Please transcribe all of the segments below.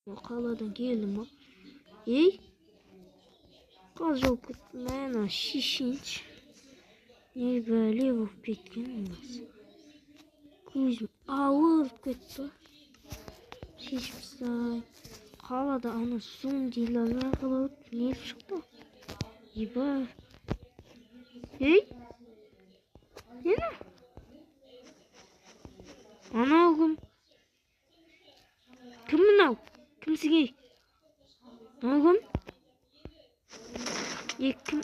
Қаладан келдім ба? Ей, қаз жауып кеттім. Мына шешейінші. Не бәле болып кеткен басы. Көзім ауырып кетті. Шешіп тастайын. Қалада ана зомбилер қалады. Не шықты? Ебай. Ей, нені? Анау кім? Кім мынау? Кімсің ей? Анау кім? Кім?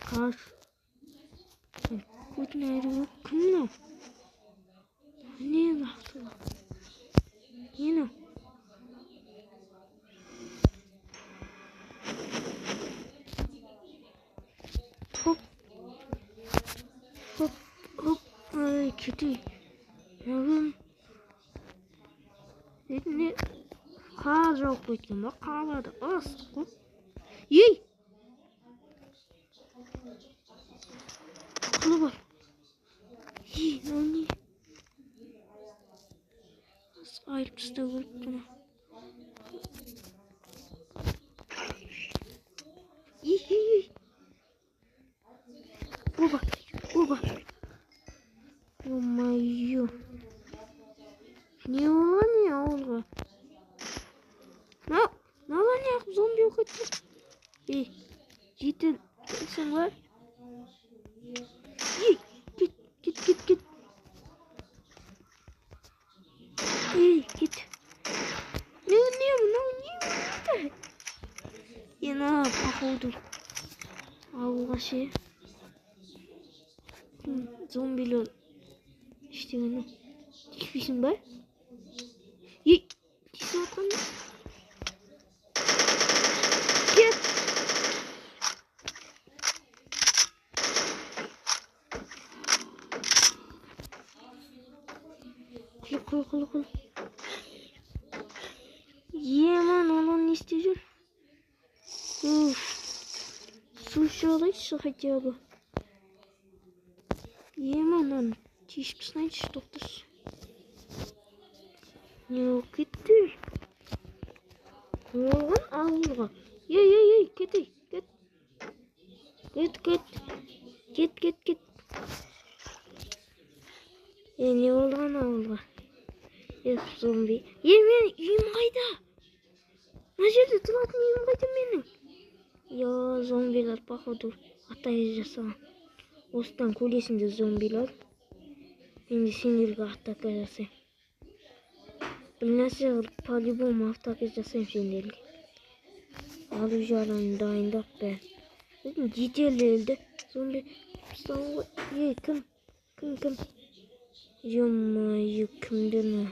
Қаш. Көтін айры көп. Кім мынау? Не бақты? Нені? Хоп. Хоп. Хоп. Ай, кетей. Нағым. Не? Қаз жауып кеткен ба? Қалады. Астық қой. Ей! Қылы бар. Ей, мынау не? Айырып тастау керек бұны. Ей. Оба. Ё-моё. Не ола не ауылға. Мала не ақ зомби оқытты. Ей, жетін келсің ба? Ей, кет. Ей, кет. Не болды? Ена, походу. Ауылға ше. Зомбилер іштегені. Текпейсің ба? Ей, тесіп атқанда. Кет. Құл. Еман, оның не істеп жүр? Су ішіп алайыншы хотя бы. Еман, оны тешіп тастайыншы, тоқташы. Не болып кетті? Оған ауылға. Ей, кетей. Кет. Не болған ауылға? Зомби. Мен үйім қайда? Мына жерде тұратын үйім қайда менің? Зомбилар походу атайыз жасаған. Осыдан көлесінде зомбилар. Мен де сендерге атака жасайым. Бір нәрсе қылып по-любому атака жасайым сендерге. Алу жараны дайындап бәрін. Жетерлі зомби. Ей, кім? Ё-моё, кімдер ме?